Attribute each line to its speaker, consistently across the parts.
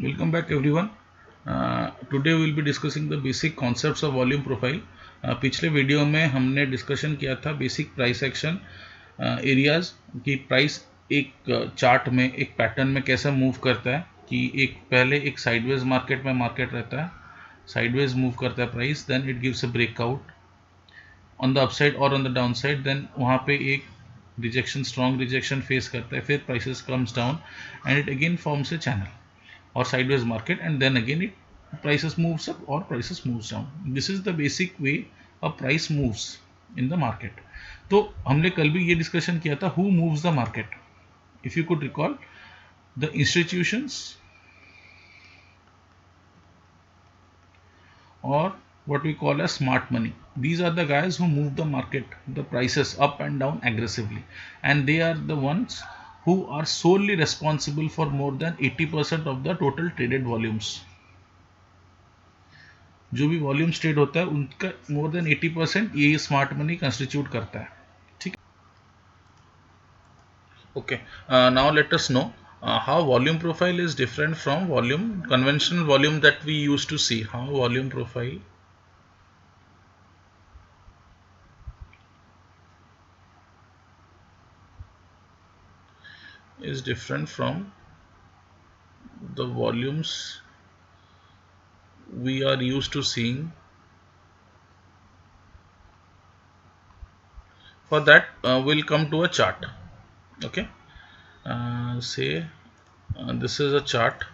Speaker 1: Welcome back everyone. Today we will be discussing the basic concepts of volume profile. पिछले video में हमने discussion किया था basic price action areas की price एक चार्ट में एक पैटर्न में कैसा मूव करता है कि एक पहले एक साइडवेज मार्केट में मार्केट रहता है, साइडवेज मूव करता है price, then it gives a breakout on the upside और on the down side, then वहाँ पे एक रिजेक्शन स्ट्रॉन्ग रिजेक्शन फेस करता है, फिर prices comes down and it again forms a channel or sideways market, and then again it prices moves up or prices moves down. This is the basic way a price moves in the market. तो हमने कल भी ये discussion किया था, who moves the market? If you could recall, the institutions or what we call as smart money. These are the guys who move the market, the prices up and down aggressively, and they are the ones who are solely responsible for more than 80% of the total traded volumes. जो भी volumes trade होता है उनका more than 80% ये smart money constitute करता है. ठीक है. Okay, now let us know how volume profile is different from volume conventional volume that we used to see. How volume profile is different from the volumes we are used to seeing. For that we'll come to a chart. Okay, say this is a chart.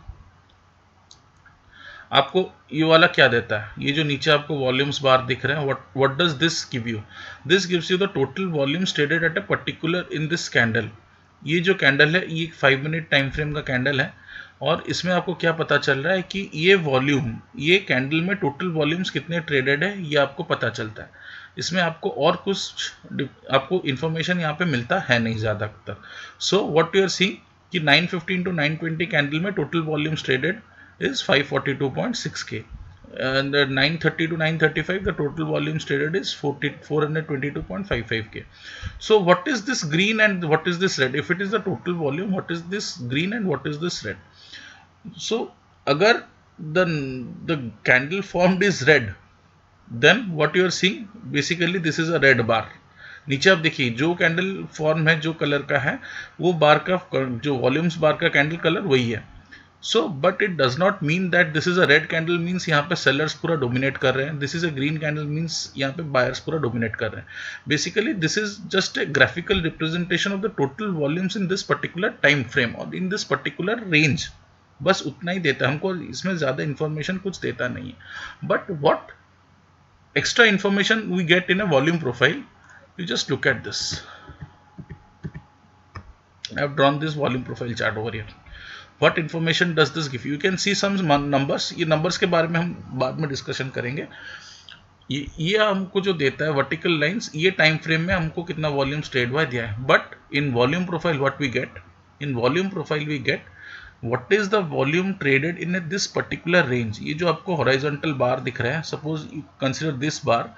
Speaker 1: आपको ये वाला क्या देता है, ये जो नीचे आपको वॉल्यूम्स बार दिख रहे हैं, what does this give you? This gives you the total volumes traded at a particular in this candle. ये जो कैंडल है ये 5 मिनट टाइम फ्रेम का कैंडल है, और इसमें आपको क्या पता चल रहा है कि ये वॉल्यूम, ये कैंडल में टोटल वॉल्यूम्स कितने ट्रेडेड है ये आपको पता चलता है. इसमें आपको और कुछ आपको इन्फॉर्मेशन यहाँ पे मिलता है नहीं ज़्यादा तक. So what you are seeing कि 915 टू 920 कैंडल में total volumes traded is 542.6k, and the 930 to 935 the total volumes traded is 422.55k. So what is this green and what is this red? If it is the total volume, what is this green and what is this red? So agar the candle formed is red, then what you are seeing basically this is a red bar. नीचे आप देखिए जो candle form है जो colour का है वो बार का जो वॉल्यूम्स बार का कैंडल कलर वही है. So, but it does not mean that this is a red candle means यहाँ पे sellers पूरा dominate कर रहे हैं. This is a green candle means यहाँ पे buyers पूरा dominate कर रहे हैं. Basically, this is just a graphical representation of the total volumes in this particular time frame or in this particular range. बस उतना ही देता है हमको, इसमें ज़्यादा information कुछ देता नहीं है. But what extra information we get in a volume profile? You just look at this. I have drawn this volume profile chart over here. What information does this give you? You can see some numbers. ये numbers के बारे में हम बाद में discussion करेंगे. ये हमको जो देता है वर्टिकल लाइंस, ये टाइम फ्रेम में हमको कितना वॉल्यूम्स ट्रेड हुआ दिया है. But in volume profile what we get, in volume profile we get what is the volume traded in this particular range. ये जो आपको हॉरिजॉन्टल बार दिख रहा है, suppose you consider this bar,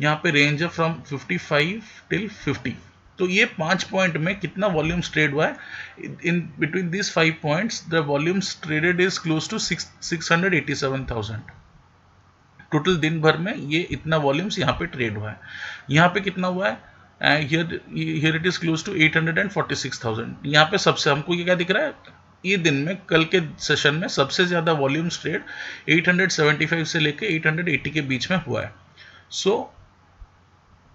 Speaker 1: यहाँ पे रेंज है फ्रॉम 55 टिल 50. तो ये 5 पॉइंट में कितना वॉल्यूम्स ट्रेड हुआ है, in between this 5 points the volumes traded is close to 687,000. Total दिन भर में ये इतना वॉल्यूम्स यहाँ पे ट्रेड हुआ है. यहाँ पे कितना हुआ है, here it is close to 846,000. यहाँ पे सबसे हमको ये क्या दिख रहा है, ये दिन में कल के सेशन में सबसे ज़्यादा वॉल्यूम्स ट्रेड 875 से लेके 880 के बीच में हुआ है. सो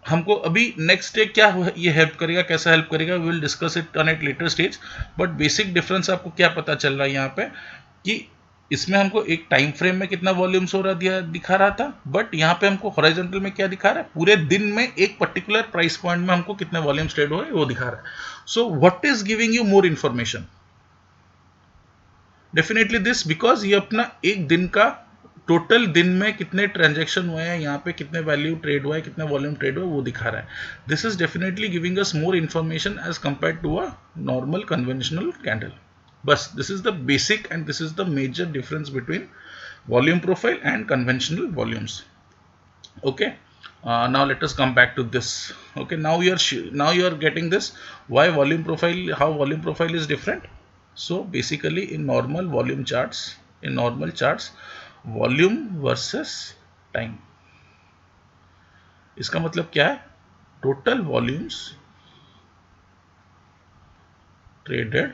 Speaker 1: हमको अभी नेक्स्ट डे क्या ये हेल्प करेगा, कैसा हेल्प करेगा, we will discuss it on at later stage. But basic difference आपको क्या पता चल रहा है यहाँ पे कि इसमें हमको एक टाइम फ्रेम में कितना वॉल्यूम्स हो रहा दिखा रहा था, बट यहाँ पे हमको हॉरिजॉन्टल में क्या दिखा रहा है, पूरे दिन में एक पर्टिकुलर प्राइस पॉइंट में हमको कितने वॉल्यूम्स ट्रेड हो रहे वो दिखा रहा है. So what is giving you more information? Definitely this, because ये अपना एक दिन का टोटल दिन में कितने ट्रांजैक्शन हुए हैं, यहाँ पे कितने वैल्यू ट्रेड हुआ है, कितने वॉल्यूम ट्रेड हुआ है वो दिखा रहा है. This is definitely giving us more information as compare to a normal conventional candle. बस this is the basic and this is the major difference between volume profile and conventional volumes. Okay, now let us come back to this. Okay, now you are getting this, why volume profile, how volume profile is different. So basically in normal volume charts, in normal charts volume versus time. इसका मतलब क्या है? Total volumes traded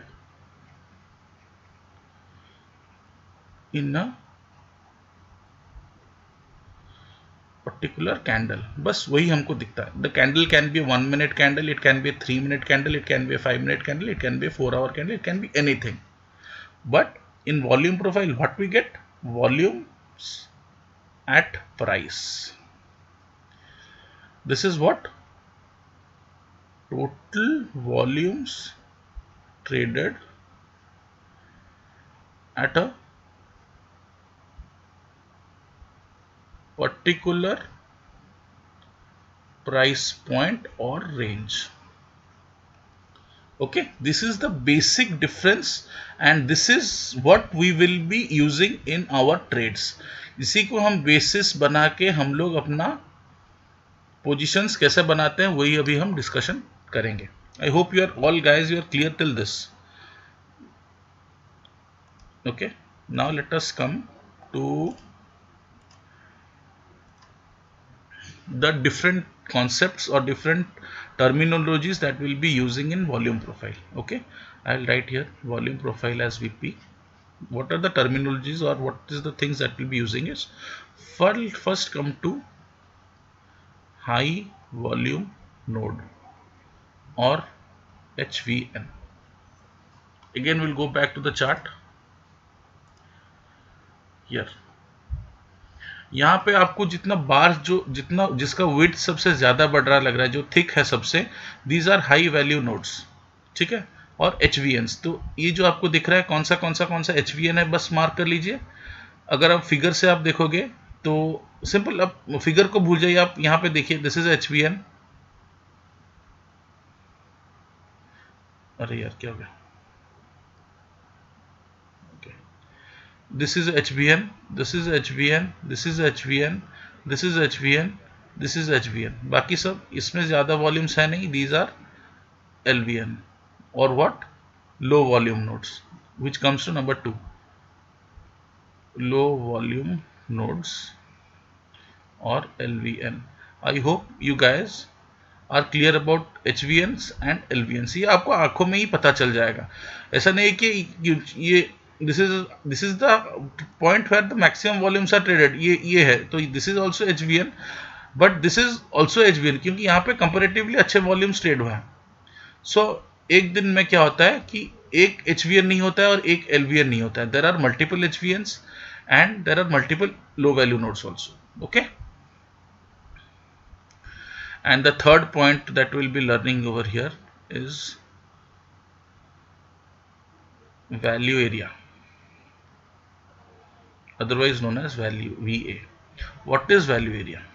Speaker 1: in a particular candle, बस वही हमको दिखता है। The candle can be 1 minute candle, it can be 3 minute candle, it can be 5 minute candle, it can be 4 our candle, it can be anything. But in volume profile what we get? Volumes at price. This is what? Total volumes traded at a particular price point or range. Okay, this is the basic difference and this is what we will be using in our trades. इसी को हम basis बना के हम लोग अपना positions कैसे बनाते हैं वही अभी हम डिस्कशन करेंगे। I hope you are all guys you are clear till this. Okay, now let us come to the different concepts or different terminologies that we'll be using in volume profile. Okay, I'll write here volume profile as VP. What are the terminologies or what is the things that we'll be using is first come to high volume node or HVN. Again we'll go back to the chart here. यहाँ पे आपको जितना बार जो जितना जिसका width सबसे ज्यादा बढ़ रहा लग रहा है, जो थिक है सबसे, these are high value nodes, ठीक है। और एचवीएन्स, तो ये जो आपको दिख रहा है कौन सा एचवीएन है, बस मार्क कर लीजिए। अगर आप फिगर से आप देखोगे तो सिंपल, अब फिगर को भूल जाइए, आप यहाँ पे देखिए, दिस इज एचवीएन। अरे यार क्या हो गया, this is HVN, this is HVN, this is HVN, this is HVN, this is HVN, बाकी सब इसमें ज़्यादा वॉल्यूम्स है नहीं, these are LVN or what? Low volume nodes, which comes to number 2, low volume nodes or LVN. I hope you guys are clear about HVNs and LVNs। ये आपको आंखों में ही पता चल जाएगा, ऐसा नहीं कि ये this is the point where the maximum volumes are traded, ये है, तो this is also HVN, but this is also HVN क्योंकि यहाँ पे कंपेरेटिवली अच्छे वॉल्यूम्स ट्रेड हुए हैं। सो एक दिन में क्या होता है कि एक HVN नहीं होता है और एक LVN नहीं होता है, there are multiple HVNs and there are multiple low value nodes also. Okay, and the third point that we'll be learning over here is value area, otherwise known as value VA. What is value area?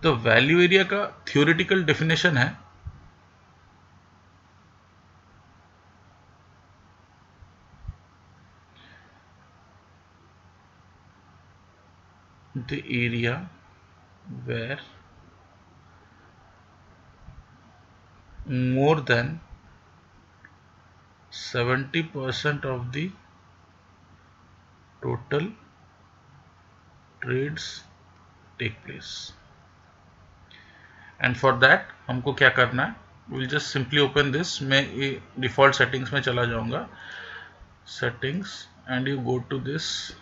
Speaker 1: The value area का theoretical definition है the area where more than 70% of the total trades take place. And for that हमको क्या करना है, we'll just simply open this, मैं ये default settings में चला जाऊंगा, settings, and you go to this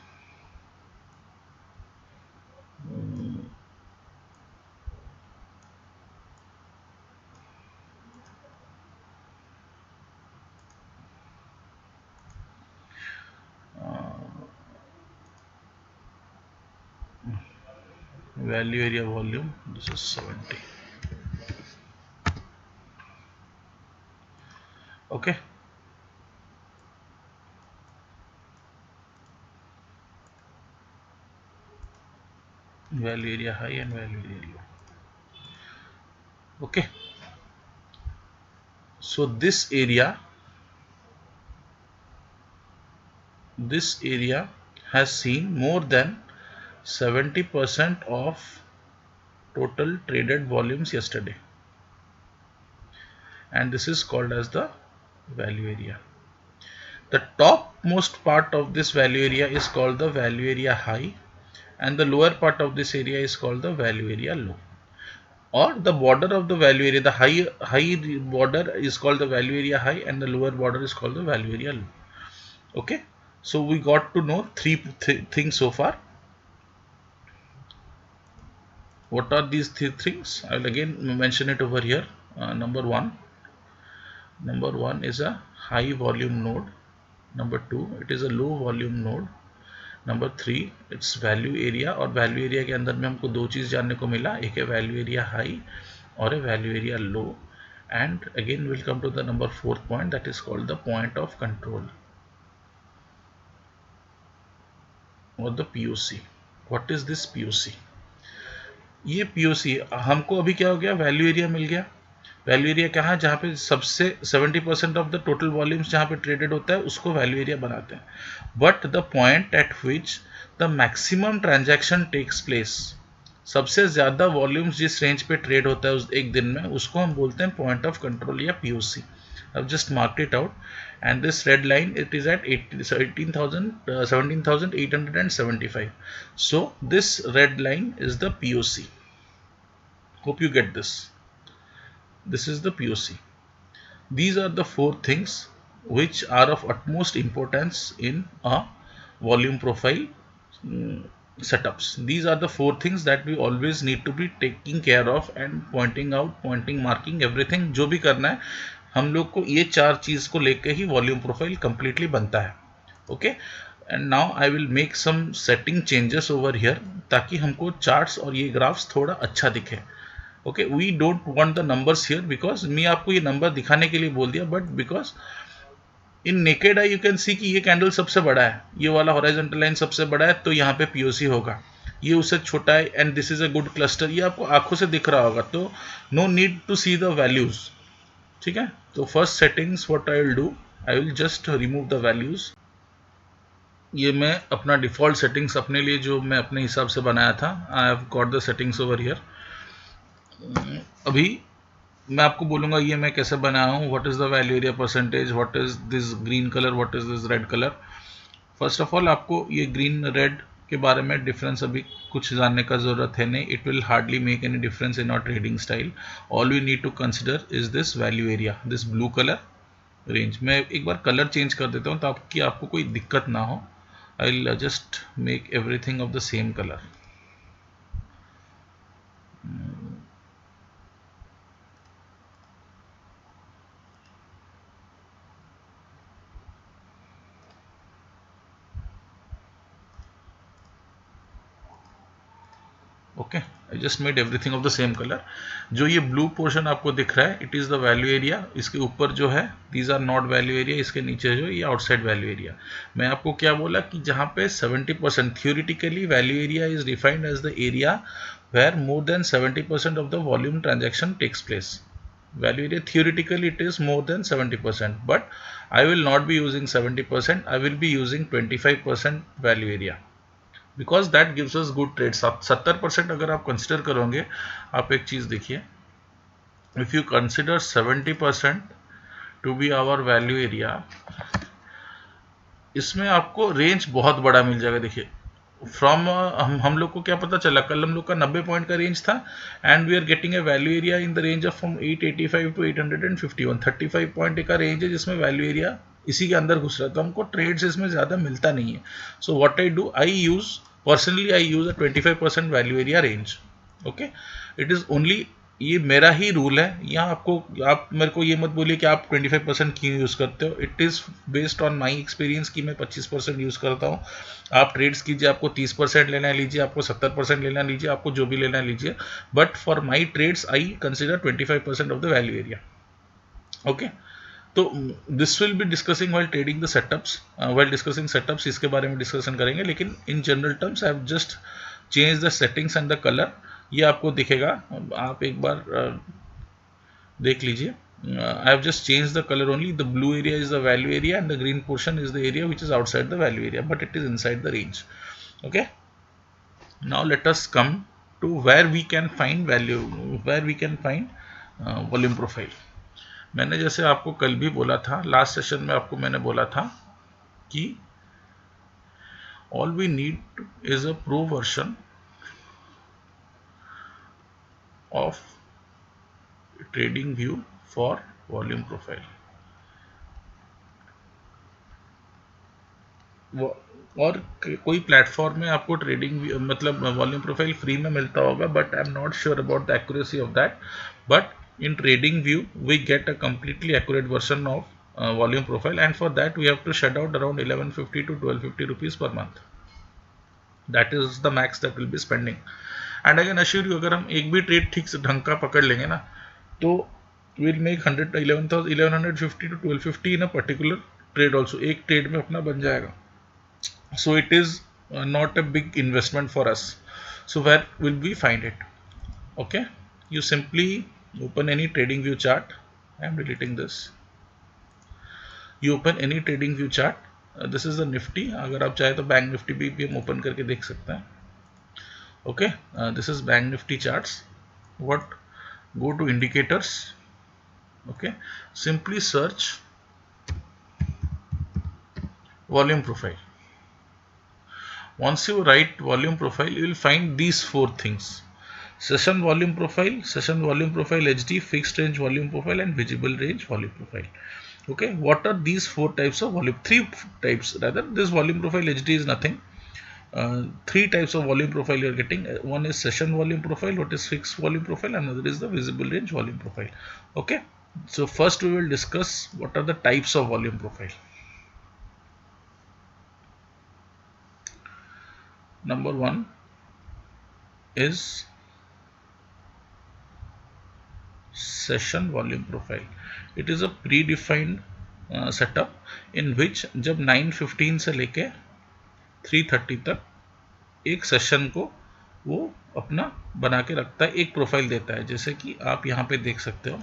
Speaker 1: value area volume, this is 70. Okay, value area high and value area low. Okay, so this area has seen more than 70% of total traded volumes yesterday, and this is called as the value area. The topmost part of this value area is called the value area high, and the lower part of this area is called the value area low. Or the border of the value area, the high border is called the value area high, and the lower border is called the value area low. Okay, so we got to know three things so far. What are these three things? I will again mention it over here. Number one is a high volume node. Number two, it is a low volume node. Number three, it's value area, और value area के अंदर में हमको दो चीज़ जानने को मिला, एक है वैल्यू एरिया हाई और है value area low. And again will come to the number fourth point, that is called the point of control और the POC. What is this POC? ये पीओसी हमको अभी क्या हो गया, वैल्यू एरिया मिल गया. वैल्यू एरिया कहाँ है, जहाँ पे सबसे 70% ऑफ द टोटल वॉल्यूम्स जहाँ पे ट्रेडेड होता है उसको वैल्यू एरिया बनाते हैं. But the point at which the maximum transaction takes place, सबसे ज़्यादा वॉल्यूम्स जिस रेंज पे ट्रेड होता है उस एक दिन में, उसको हम बोलते हैं पॉइंट ऑफ कंट्रोल या POC. I've just marked it out, and this red line, it is at 17,875. So this red line is the POC. Hope you get this. This is the POC. These are the four things which are of utmost importance in a volume profile setups. These are the four things that we always need to be taking care of and pointing out, marking everything. जो भी करना है हम लोग को ये चार चीज को लेके ही वॉल्यूम प्रोफाइल कंप्लीटली बनता है. Okay, and now I will make some setting changes over here ताकि हमको चार्ट्स और ये ग्राफ्स थोड़ा अच्छा दिखे. Okay, we don't want the numbers here because मैं आपको ये नंबर दिखाने के लिए बोल दिया, but because in naked eye you can see कि ये कैंडल सबसे बड़ा है, ये वाला हॉरिजॉन्टल लाइन सबसे बड़ा है, तो यहाँ पे पीओसी होगा. ये उससे छोटा है and this is a good cluster, ये आपको आंखों से दिख रहा होगा, तो no need to see the values. ठीक है, तो first settings what I will do, I will just remove the values. ये मैं अपना डिफॉल्ट सेटिंग्स अपने लिए जो मैं अपने हिसाब से बनाया था, I have got the settings over here. अभी मैं आपको बोलूँगा ये मैं कैसे बनाया हूँ. What is the value area percentage, what is this green colour, what is this red colour. First of all आपको ये ग्रीन रेड के बारे में डिफरेंस अभी कुछ जानने का ज़रूरत है नहीं. It will hardly make any difference in our trading style. All we need to consider is this value area, this blue colour range. मैं एक बार कलर चेंज कर देता हूँ ताकि आपको कोई दिक्कत ना हो. I will just make everything of the same colour. Okay, I just made everything of the same colour. जो ये ब्लू पोर्शन आपको दिख रहा है, it is the value area. इसके ऊपर जो है these are not value area, इसके नीचे जो ये आउटसाइड वैल्यू एरिया. मैं आपको क्या बोला कि जहाँ पे 70% theoretically value area is defined as the area where more than 70% of the volume transaction takes place. Value area theoretically it is more than 70%, but I will not be using 70%, I will be using 25% value area because that gives us good trade. 70% अगर आप consider करोगे, आप एक चीज देखिए, if you consider 70% to be our value area, इसमें आपको range बहुत बड़ा मिल जाएगा. देखिए फ्रॉम हम लोग को क्या पता चला, कल हम लोग का 90 पॉइंट का रेंज था and we are getting a value area in the range of from 885 to 851. 35 point का रेंज है जिसमें वैल्यू एरिया इसी के अंदर घुस रहा है, तो हमको ट्रेड्स इसमें ज़्यादा मिलता नहीं है. So what I do, I use personally I use a 25% value area range. Okay, it is only, ये मेरा ही रूल है. यहाँ आपको, आप मेरे को ये मत बोलिए कि आप 25% क्यों यूज़ करते हो. It is based on my experience कि मैं 25% यूज़ करता हूँ. आप ट्रेड्स कीजिए, आपको 30% लेना है लीजिए, आपको 70% लेना लीजिए, आपको जो भी लेना लीजिए, but for my trades I consider 25% of the value area. Okay, तो this will be discussing while trading the setups. While discussing setups इसके बारे में डिस्कशन करेंगे, लेकिन in general terms I have just change the settings and the colour. ये आपको दिखेगा, आप एक बार देख लीजिए. I have just change the colour only. The blue area is the value area and the green portion is the area which is outside the value area, but it is inside the range. Okay, now let us come to where we can find value, where we can find volume profile. मैंने जैसे आपको कल भी बोला था, last session में आपको मैंने बोला था कि all we need is a pro version of trading view for volume profile. और कोई प्लेटफॉर्म में आपको ट्रेडिंग मतलब वॉल्यूम प्रोफाइल फ्री में मिलता होगा, but I am not sure about the accuracy of that. But in trading view we get a completely accurate version of volume profile, and for that we have to shed out around 1150 to 1250 rupees per month. That is the max that will be spending. And I can assure you, अगर हम एक भी trade ठीक से ढंग का पकड़ लेंगे ना, तो we'll make 1150 to 1250 in a particular trade also. एक ट्रेड में अपना बन जाएगा. So it is not a big investment for us. So where will we find it? Okay, you simply open any trading view chart. I am deleting this. You open any trading view chart. This is the nifty. अगर आप चाहे तो bank Nifty भी हम open करके देख सकते हैं. Okay, this is bank nifty charts. What? Go to indicators. Okay, simply search volume profile. Once you write volume profile, you will find these four things: session volume profile HD, fixed range volume profile, and visible range volume profile. Okay, what are these four types of volume? Three types rather. This volume profile HD is nothing. Three types of volume profile you are getting. One is session volume profile, what is fixed volume profile, another is the visible range volume profile. Okay, so first we will discuss what are the types of volume profile. Number one is session volume profile. It is a predefined setup in which जब 9:15 से लेके 3:30 तक एक session को वो अपना बना के रखता है, एक प्रोफाइल देता है, जैसे कि आप यहाँ पे देख सकते हो.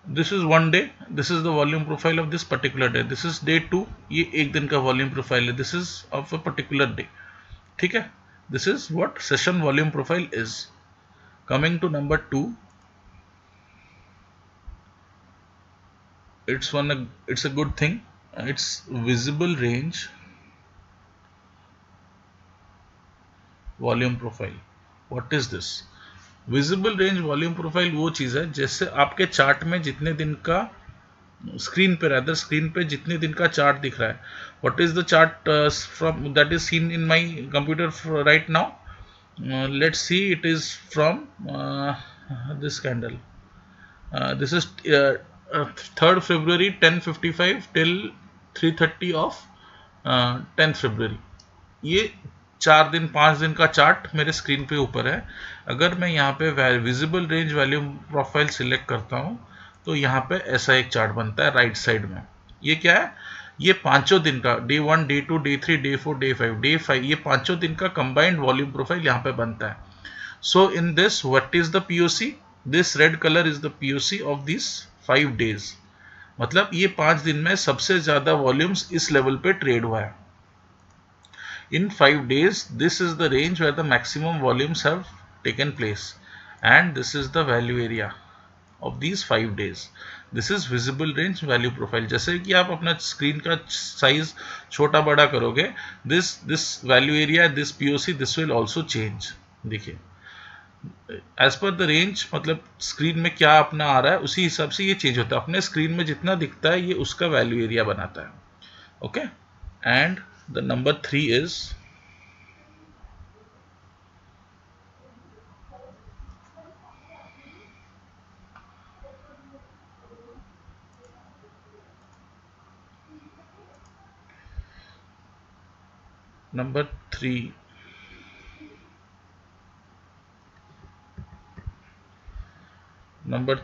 Speaker 1: This is one day. This is the volume profile of this particular day. This is day 2. ये एक दिन का वॉल्यूम प्रोफाइल है. This is of a particular day. ठीक है, this is what session volume profile is. Coming to number 2, it's a good thing. It's visible range volume profile. What is this? Visible range volume profile वो चीज है जैसे आपके chart में जितने दिन का स्क्रीन पे जितने दिन का चार्ट दिख रहा है. What is the chart from that is seen in my computer right now? Let's see, it is from this candle. This is 3rd February 10:55 till 3:30 of 10th February. ये 4 दिन 5 दिन का चार्ट मेरे स्क्रीन पे ऊपर है. अगर मैं यहाँ पे visible range volume profile select करता हूँ तो यहाँ पे ऐसा एक चार्ट बनता है राइट साइड में. ये क्या है? ये पांचों दिन का day 1, day 2, day 3, day 4, day 5 ये पांचों दिन का कंबाइंड वॉल्यूम प्रोफाइल यहाँ पे बनता है. So in this what is the POC? This red colour is the POC of this 5 days. मतलब ये 5 दिन में सबसे ज्यादा वॉल्यूम्स इस लेवल पे ट्रेड हुआ है. In 5 days, this is the range where the maximum volumes have taken place, and this is the value area of these 5 days. This is visible range value profile. जैसे कि आप अपना screen का size छोटा बड़ा करोगे, this value area, this POC, this will also change. देखिए, as per the range मतलब स्क्रीन में क्या अपना आ रहा है उसी हिसाब से ये चेंज होता है. अपने स्क्रीन में जितना दिखता है ये उसका वैल्यू एरिया बनाता है. Okay, and the number 3 is number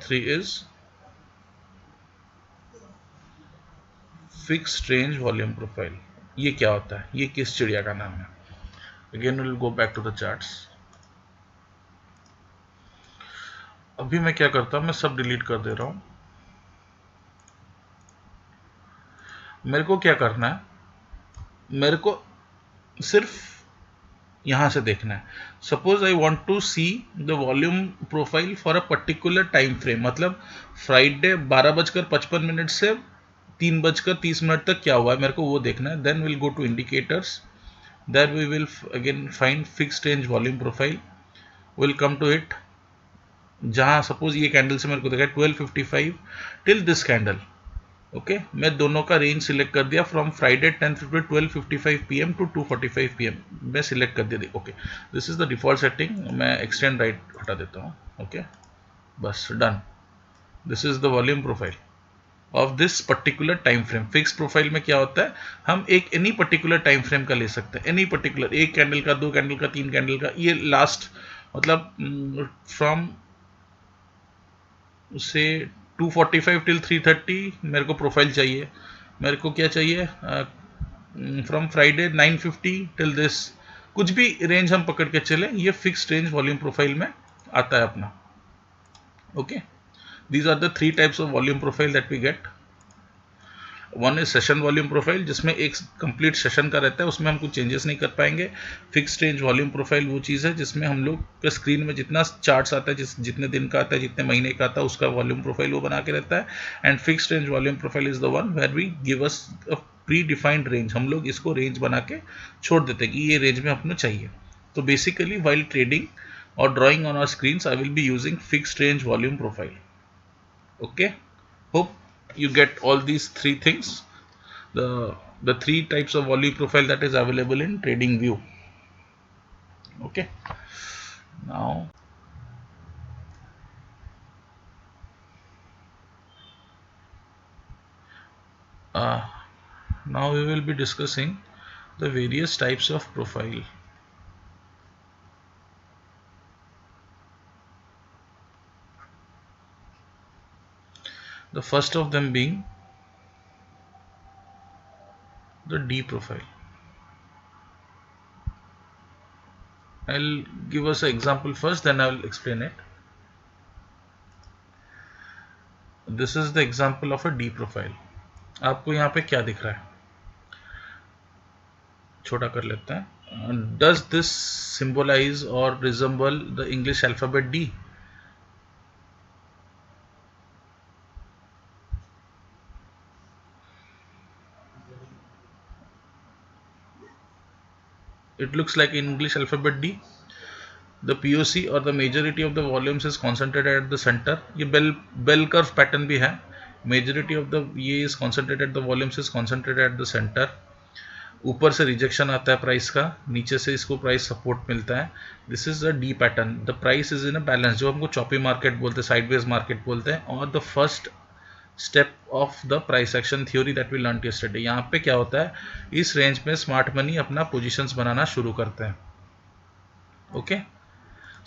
Speaker 1: 3 is fixed range volume profile. ये क्या होता है? ये किस चिड़िया का नाम है? Again will go back to the charts. अभी मैं क्या करता हूं, मैं सब डिलीट कर दे रहा हूं. मेरे को क्या करना है? मेरे को सिर्फ यहाँ से देखना है। Suppose I want to see the volume profile for a particular time frame, मतलब फ्राइडे 12:55 से 3:30 तक क्या हुआ है मेरे को वो देखना है। Then will go to indicators, there we will again find fixed range volume profile, will come to it. जहाँ सपोज ये कैंडल से मेरे को देखा है 12:55 टिल दिस कैंडल। ओके, मैं दोनों का रेंज सिलेक्ट कर दिया from Friday 12:55 PM to 2:45 PM मैं सिलेक्ट कर दिया। Okay, this is the default setting. मैं एक्सटेंड राइट हटा देता हूँ। ओके, बस done. This is the volume profile of this particular time frame. Fix profile में क्या होता है, हम एक एनी पर्टिकुलर टाइम फ्रेम का ले सकते हैं, एनी पर्टिकुलर, एक कैंडल का, दो कैंडल का, तीन कैंडल का, ये लास्ट मतलब फ्रॉम से 2:45 टिल 3:30 मेरे को प्रोफाइल चाहिए। मेरे को क्या चाहिए, फ्रॉम फ्राइडे 9:50 टिल दिस, कुछ भी रेंज हम पकड़ के चले, ये फिक्स्ड रेंज वॉल्यूम प्रोफाइल में आता है अपना। Okay, these are the three types of volume profile that we get. One is session volume profile, जिसमें एक कंप्लीट सेशन का रहता है, उसमें हम कुछ चेंजेस नहीं कर पाएंगे। फिक्स्ड रेंज वॉल्यूम प्रोफाइल वो चीज़ है जिसमें हम लोग के स्क्रीन में जितना चार्ट्स आता है, जितने दिन का आता है, जितने महीने का आता है, उसका वॉल्यूम प्रोफाइल वो बना के रहता है। And fixed range volume profile is the one where we give us a predefined range, हम लोग इसको रेंज बना के छोड़ देते हैं कि ये रेंज में अपने चाहिए। तो बेसिकली वाइल ट्रेडिंग और drawing on our screens I will be using fixed range volume profile. Okay, hope you get all these three things, the three types of volume profile that is available in trading view. Okay, now uh, now we will be discussing the various types of profile. The first of them being the D profile. I'll give us an example first, then I will explain it. This is the example of a D profile. आपको यहाँ पे क्या दिख रहा है, छोटा कर लेते हैं। Does this symbolize or resemble the English alphabet D? It looks like English alphabet D. The POC or the majority of the volumes is concentrated at the center. ये bell curve pattern भी है। Majority of the ये is concentrated, the volumes is concentrated at the center. ऊपर से rejection आता है price का, नीचे से इसको प्राइस सपोर्ट मिलता है। This is a D pattern. The price is in a balance, जो हमको चॉपी मार्केट बोलते हैं, साइडवेज मार्केट बोलते हैं। और the first step of the price action theory that we learn yesterday. यहाँ पे क्या होता है, इस रेंज में स्मार्ट मनी अपना पोजीशंस बनाना शुरू करते हैं। ओके,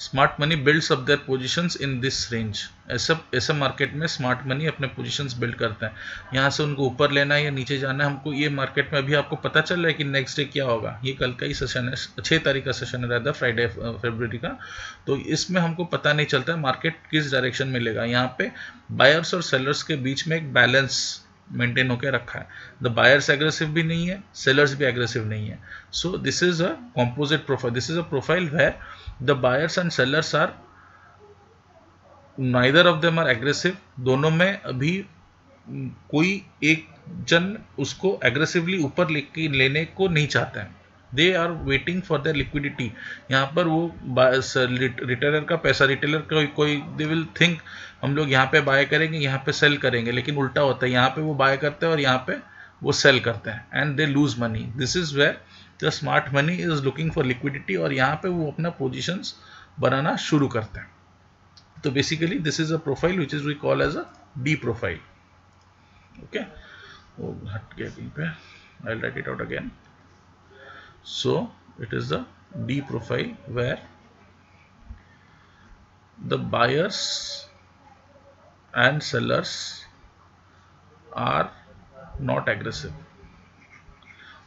Speaker 1: smart money builds up their positions in this range. ऐसे मार्केट में स्मार्ट मनी अपने पोजीशंस बिल्ड करते हैं। यहाँ से उनको ऊपर लेना है या नीचे जाना है, हमको ये मार्केट में अभी आपको पता चल रहा है कि नेक्स्ट डे क्या होगा। ये कल का ही सेशन है, 6 तारीख का सेशन रहता है, फ्राइडे फरवरी का। तो इसमें हमको पता नहीं चलता है मार्केट किस डायरेक्शन में लेगा। यहाँ पे बायर्स और सेलर्स के बीच में एक बैलेंस मेंटेन होकर रखा है। द बायर्स एग्रेसिव भी नहीं है, सेलर्स भी एग्रेसिव नहीं है। So this is a composite profile. This is a profile where the buyers and sellers are neither of them are aggressive। दोनों में अभी कोई एक जन उसको एग्रेसिवली ऊपर लेने को नहीं चाहता है। They are waiting for the liquidity. यहाँ पर वो रिटेलर का पैसा, रिटेलर का कोई दे विल थिंक हम लोग यहाँ पे बाय करेंगे, यहाँ पे सेल करेंगे, लेकिन उल्टा होता है। यहाँ पे वो बाय करते हैं और यहाँ पे वो सेल करते हैं and they lose money. This is where the smart money is looking for liquidity और यहाँ पे वो अपना पोजिशंस बनाना शुरू करते हैं। तो basically this is a profile which is we call as a D profile. Okay, वो हट गया कहीं पे, I'll write it out again. So it is the D profile where the buyers and sellers are not aggressive।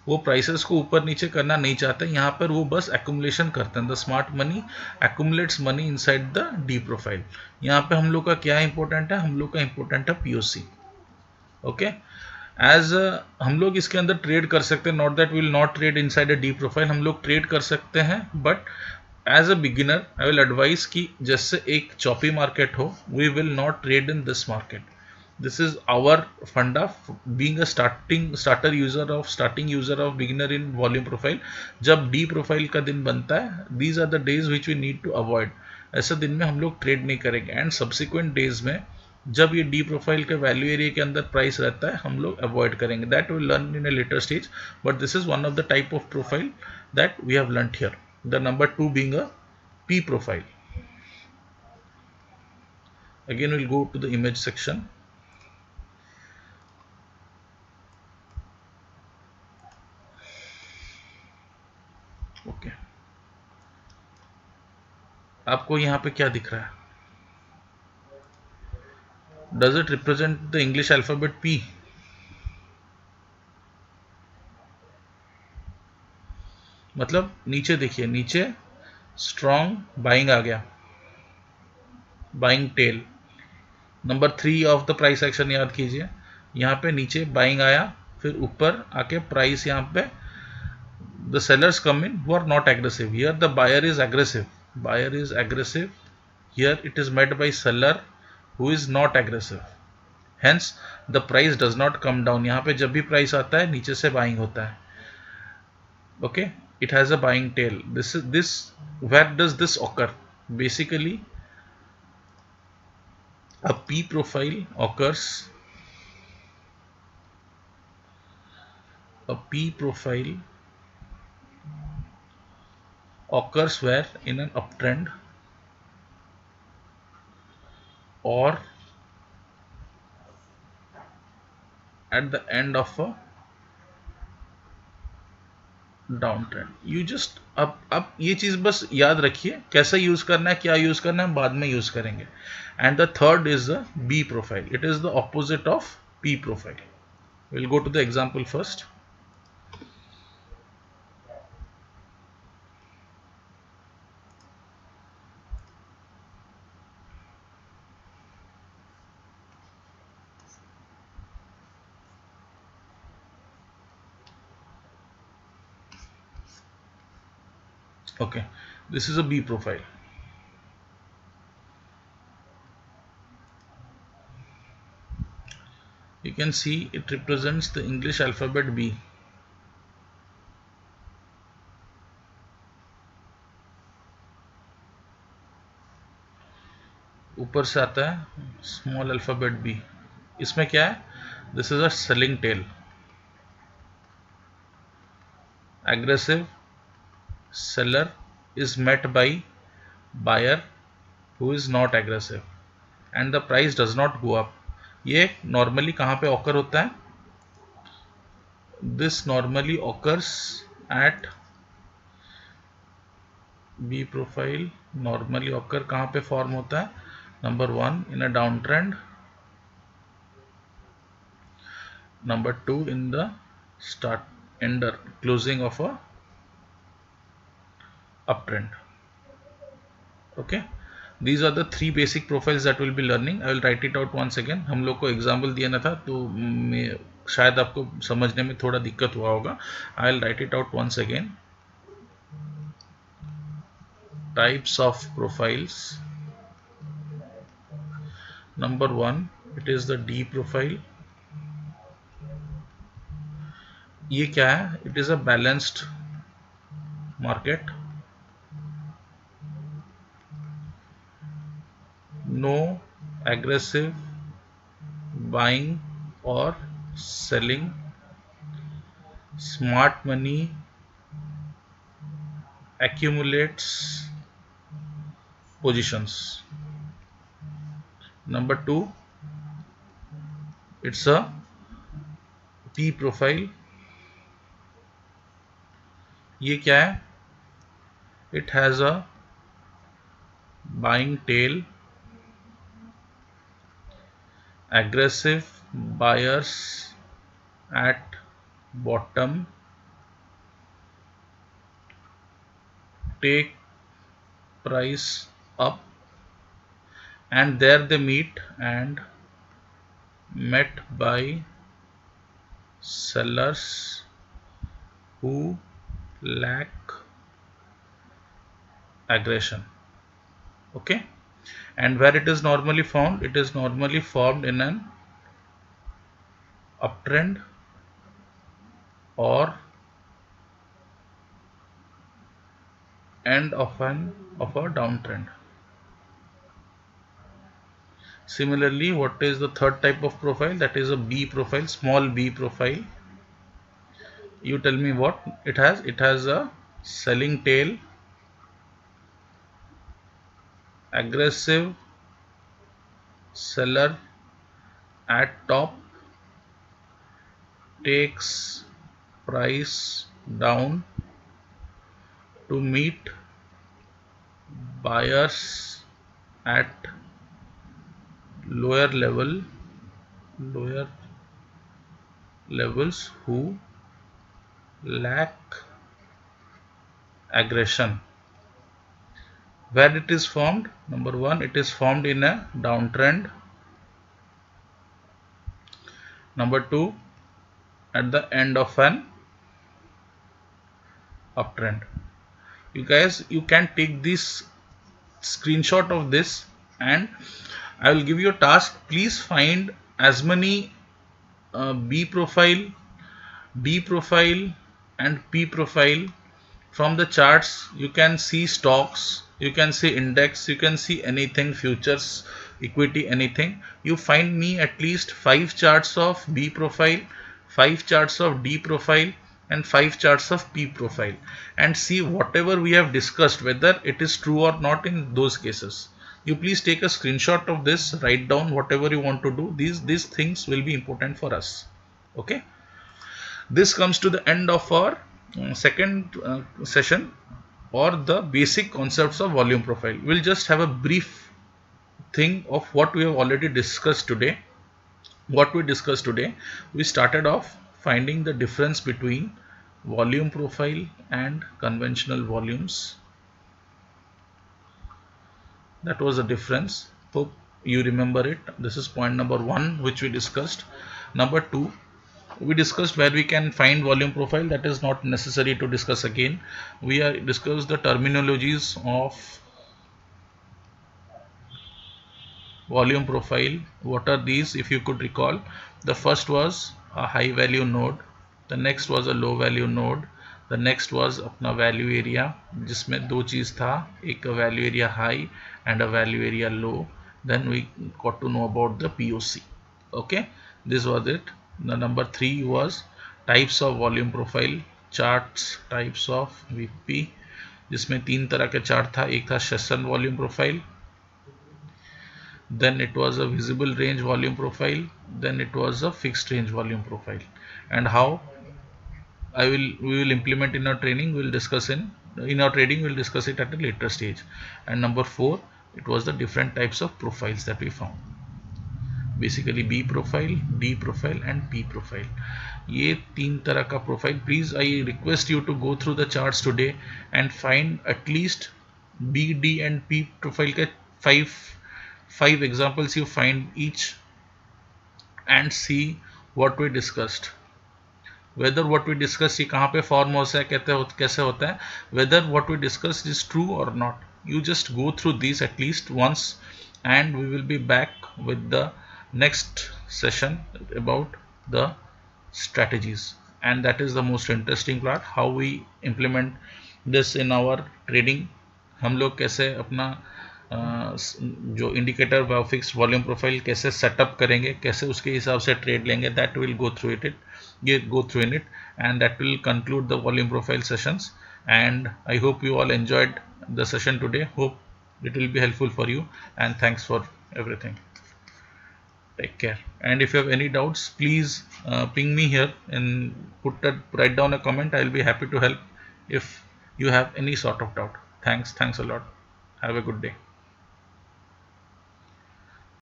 Speaker 1: वो prices को ऊपर नीचे करना नहीं चाहते, यहाँ पर वो बस एक्यूमुलेशन करते हैं। The smart money accumulates money inside the D profile. यहाँ पे हम लोग का क्या इंपॉर्टेंट है, हम लोग का इंपॉर्टेंट है पीओसी। ओके, एज हम लोग इसके अंदर ट्रेड कर सकते हैं, not that will not trade inside a D profile, हम लोग ट्रेड कर सकते हैं, but as a beginner I will advise कि जैसे एक चॉपी मार्केट हो, we will not trade in this market. This is our funda being a starting user of beginner in volume profile. जब डी प्रोफाइल का दिन बनता है, these are the days which we need to avoid. ऐसे दिन में हम लोग ट्रेड नहीं करेंगे. एंड सब्सिक्वेंट डेज में जब ये डी प्रोफाइल के वैल्यू एरिया के अंदर प्राइस रहता है, हम लोग अवॉइड करेंगे. That will learn in a later stage, but this is one of the type of profile that we have learn here. The number 2 being a P profile. Again we'll go to the image section. Okay, आपको यहाँ पे क्या दिख रहा है? Does it represent the English alphabet P? मतलब नीचे देखिए, नीचे स्ट्रॉन्ग बाइंग आ गया, buying tail. Number 3 of the price action याद कीजिए, यहाँ पे नीचे बाइंग आया, फिर ऊपर आके प्राइस यहाँ पे the sellers come in who are not aggressive. Here the buyer is aggressive. Buyer is aggressive. Here it is met by seller who is not aggressive. Hence the price does not come down. यहाँ पे जब भी price आता है नीचे से buying होता है. Okay, it has a buying tail. This where does this occur? Basically, a P profile occurs. A P profile occurs where in an uptrend or at the end of a down trend. You just अब ये चीज बस याद रखिए, कैसे use करना है, क्या यूज करना है, हम बाद में यूज करेंगे. And the third is the B profile. It is the opposite of P profile. Will go to the example first. Okay, this is a B profile. You can see it represents the English alphabet B. ऊपर से आता है small alphabet B. इसमें क्या है? This is a selling tail. Aggressive seller is met by buyer who is not aggressive and the price does not go up. ये normally कहाँ पे ऑकर होता है? This normally occurs at B profile. Normally occur कहाँ पे form होता है? Number 1 in a downtrend, number 2 in the start ender closing of a uptrend. Okay, these are the 3 basic profiles that we'll be learning. I will write it out once again. हम लोग को example दिया ना था, तो शायद आपको समझने में थोड़ा दिक्कत हुआ होगा. I will write it out once again. Types of profiles. Number 1, it is the D profile. ये क्या है? It is a balanced market. No aggressive buying or selling. Smart money accumulates positions. Number 2, it's a P profile. ये क्या है? It has a buying tail. Aggressive buyers at bottom take price up and there they meet and met by sellers who lack aggression. Okay, and where it is normally found, it is normally formed in an uptrend or end of a downtrend. Similarly, what is the third type of profile? That is a B profile, small b profile. You tell me what it has. It has a selling tail, aggressive seller at top, takes price down to meet buyers at lower lower levels who lack aggression. Where it is formed? Number one, it is formed in a downtrend. Number two, at the end of an uptrend. You guys, you can take this screenshot of this, and I will give you a task. Please find as many B profile, D profile and P profile from the charts. You can see stocks, you can see index, you can see anything, futures, equity, anything. You find me at least 5 charts of B profile, 5 charts of D profile and 5 charts of P profile, and see whatever we have discussed, whether it is true or not in those cases. You please take a screenshot of this, write down whatever you want to do. These things will be important for us. Okay, this comes to the end of our second session, or the basic concepts of volume profile. We'll just have a brief thing of what we have already discussed today. What we discussed today, we started off finding the difference between volume profile and conventional volumes. That was a difference. Hope you remember it. This is point number one, which we discussed. Number two, we discussed where we can find volume profile. That is not necessary to discuss again. We are discussed the terminologies of volume profile. What are these? If you could recall, the first was a high value node, the next was a low value node, the next was अपना value area जिसमें दो चीज था, एक value area high and a value area low. Then we got to know about the POC. Okay, this was it. The number 3 was types of volume profile, charts types of VP, जिसमें तीन तरह के chart था. एक था session volume profile, then it was a visible range volume profile, then it was a fixed range volume profile. And how we will implement in our training, we'll discuss in our trading, we'll discuss it at a later stage. And number 4, it was the different types of profiles that we found, basically B profile, D profile and P profile. ये तीन तरह का profile. Please, I request you to go through the charts today and find at least B, D and P profile के five examples you find each, and see what we discussed. Whether what we discussed ये कहाँ पे form होता है, कैसे होता है, whether what we discussed is true or not. You just go through these at least once, and we will be back with the next session about the strategies, and that is the most interesting part, how we implement this in our trading. हम लोग कैसे अपना जो indicator fix volume profile कैसे setup करेंगे, कैसे उसके हिसाब से ट्रेड लेंगे, that will go through in it and that will conclude the volume profile sessions. And I hope you all enjoyed the session today. Hope it will be helpful for you, and thanks for everything. Take care, and if you have any doubts, please ping me here and write down a comment. I'll be happy to help if you have any sort of doubt. Thanks a lot. Have a good day.